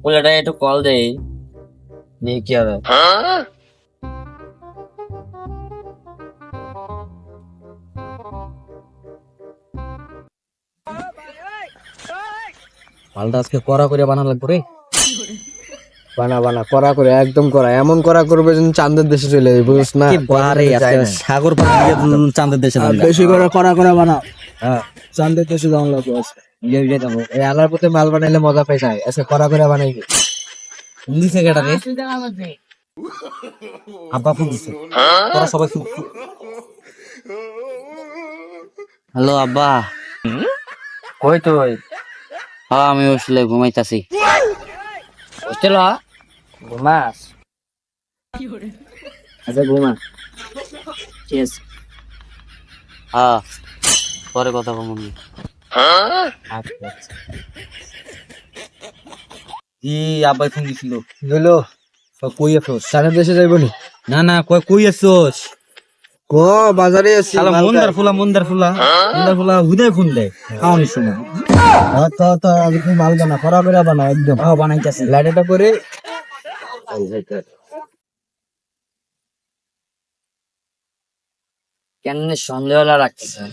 পোলাটা একটু কল দেই, নিয়ে কি হবে। মালটা আজকে কড়া করে বানা লাগবে রে। বানা বানা করা করে একদম করা, এমন করা করবে যেন চাঁদের দেশে চলে যাবে, বুঝছ না? বারে আজকে সাগর পার দিয়ে চাঁদের দেশে নামলাম। বেশি করে করা করে বানা, হ্যাঁ চাঁদের দেশে যাওয়া লাগবে আজকে। ইয়ে ইয়ে যাবো। এই আলার পথে মাল বানাইলে মজা পাই যায়, আজকে করা করে বানাইবি। দিছে কেটা রে? আব্বা ফোন দিছে। তোরা সবাই হ্যালো আব্বা। কই তুই? হ্যাঁ আমি আসলে ঘুমাইতাছি। হোস্টেল ঘুমাস? আচ্ছা ঘুমা। ঠিক হ্যাঁ পরে কথা বলবো। জি আব্বাই ফোন দিছিল। গেলো কই আছোস? চাঁদের দেশে যাইব নি? না না কই আছোস? ক বাজারে আছি। শালা মন্দার ফুলা হুদাই ফোন দেয় খাওয়ানোর সময়। তো আগে তুই মাল বানা, করা করে বানা একদম। বানাইতাছি। লাইটাটা করে কেন সন্দেহলা রাখতেছে?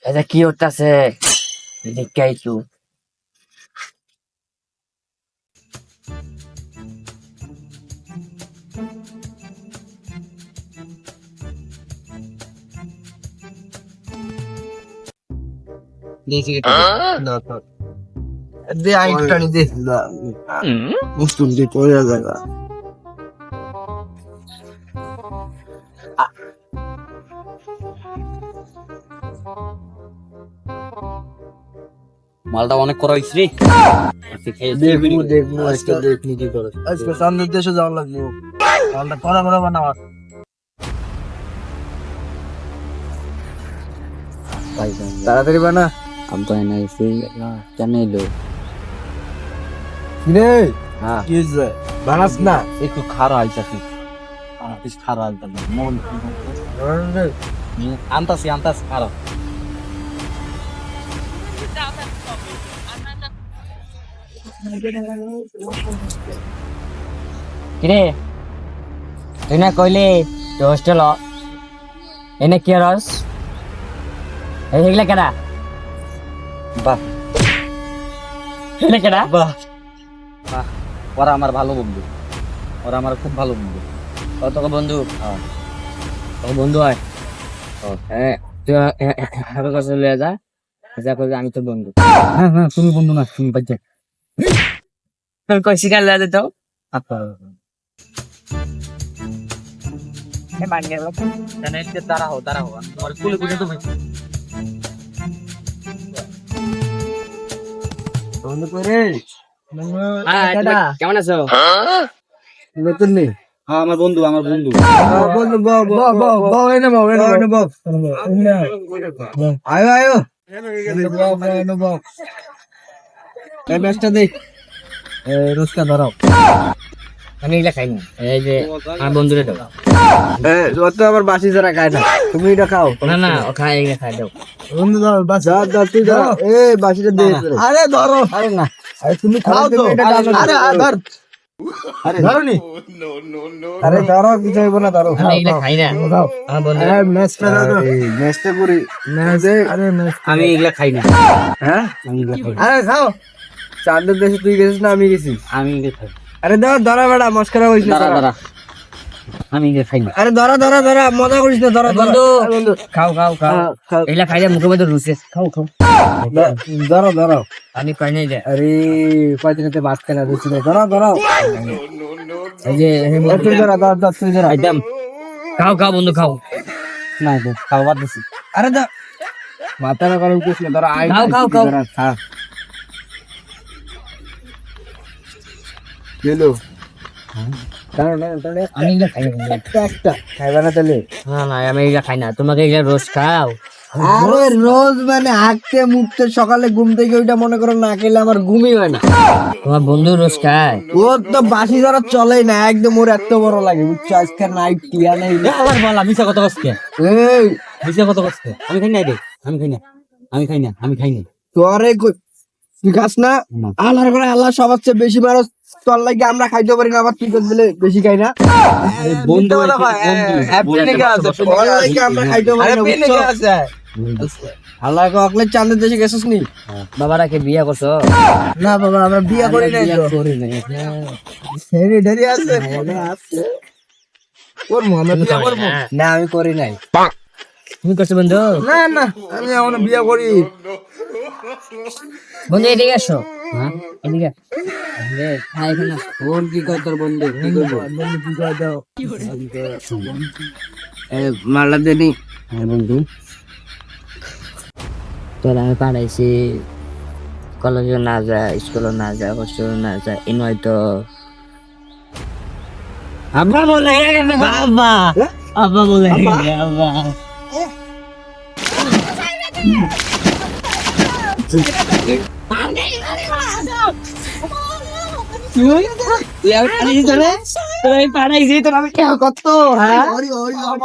এটা কি হইতাছে? দেখাই তো। দেখি না থাক। দে আইটটা নি দে। মুস্তুল দি পড়ে যাবে। মালটা অনেক করা হইছে রে। দেখবো আজকে দেখনি কি করে। আজকে চাঁদের দেশে যাওয়া লাগবে। মালটা করা করে বানা। তাড়াতাড়ি বানা। আব্বা এনাইছে কেন এলো? রে হ্যাঁ কি যে বানাস না? একটু খারা আইতাছি। বেশ খারা আইতাম মন আনতাছি খারা। কিরে তুই না কইলি হোস্টেল এনে কি রস এইগুলা কেডা? বাহ এনে কেডা? বাহ বাহ ওরা আমার ভালো বন্ধু, ওরা আমার খুব ভালো বন্ধু। কত বন্ধু? হ্যাঁ ও বন্ধু হয়। হ্যাঁ তুই হাতের কাছে লিয়ে যা, যা করবি আমি তোর বন্ধু। হ্যাঁ হ্যাঁ তুমি বন্ধু না, তুমি বাচ্চা। কই শিকার লিয়ে যেত আচ্ছা দাঁড়াও আমি তোমার কুলে কুলে তো ভাই। বন্ধ করে কেমন আছো? নতুন নেই। হ্যাঁ আমার বন্ধু বন্ধু বউ এনে বউ আয়ো আয়ো এই ম্যাচটা দেখ। রোজকা ধরাও। আমি এগুলা খাই না, এই যে আমার বন্ধুরে দাও। ও তো আবার বাসি যারা খায় না, তুমি এটা খাও। না না ও খাই, এগুলা খাই দাও। বন্ধু ধর বাসি ধর তুই ধর। বাসিটা দে। আরে ধরো। আরে না, আরে তুমি খাও তো। আরে ধর। আরে ধরো নি। আরে ধরো, কিছু হইব না, ধরো। আমি এগুলা খাই না, আমার বন্ধু। ম্যাচটা দাও। ম্যাচটা করি। ম্যাচ আরে ম্যাচ। আমি এগুলা খাই না। হ্যাঁ আমি এগুলা খাই না। আরে খাও। চাঁদের দেশে তুই গেছিস না আমি গেছি? আমি এগুলা খাই না। আরে ধরা বেড়া, মস্করা হইস না। দাঁড়া আমি এগুলা খাই না। আরে ধরা মজা করিস না। ধরা বন্ধু বন্ধু খাও এগুলা খাই না, মুখের মধ্যে রুচে। খাও ধরো। আমি খাই নাই যে। আরে কয়দিনতে বাস খেলা রুচি নেই। ধরো। এই যে তুই ধরা তুই ধরা। একদম খাও বন্ধু খাও। না খাও বাদ দিছি। আরে মাথা না গরম করিস না। ধরো আয় খাও। খা। গেলো। আমি এগুলা খাই না। একটা খাইবা না তাহলে? না আমি এগুলা খাই না, তোমাকে এগুলা রোজ খাও। আরে রোজ মানে হাঁকতে মুখতে সকালে ঘুম থেকে ওইটা মনে করো না খেলে আমার ঘুমই হয় না। তোমার বন্ধু রোজ খায়? ওর তো বাসি ধরা চলেই না একদম, ওর এত বড় লাগে বুঝছো। আজকে নাইট টিয়া নেই। আবার বলা মিছা কথা কসকে, এই মিছা কথা কসকে। আমি খাই না রে, আমি খাই না। তোরে তুই খাস না? আল্লাহর করে আল্লাহ সবার চেয়ে বেশি মানুষ তোর লাগে আমরা খাইতে পারি না, আবার তুই করতে দিলে বেশি খাই না। বন্ধু তোর লাগে আমরা খাইতে পারি না, বুঝছো? আল্লাহকে অকলে চাঁদের দেশে গেছিস নি? বাবারাকে বিয়ে করছো? না বাবা, আমরা বিয়ে করি নাই তো। করি নাই। হেরিডারি আছে, করবো আমরা বিয়ে করবো। না আমি করি নাই। তুমি করছো বন্ধু? না না, আমি এখন বিয়ে করি। বন্ধু এদিকে আসো। হ্যাঁ এদিকে ফোন কি কর তোর বন্ধু? কি করবো? মারলা দেনি। হ্যাঁ বন্ধু, তোর আমি পাঠাইছি কলেজে না যায়, স্কুলে না যায়, হোস্টেলে না যায়, ইন হয়তো আব্বা বলে বাবা, আব্বা বলে আব্বা। তুই আমি পাঠাইছি তোরে, তোর আমি পাঠাইছি, তোর আমি কেউ কত হ্যাঁ ওরি ওরি আমার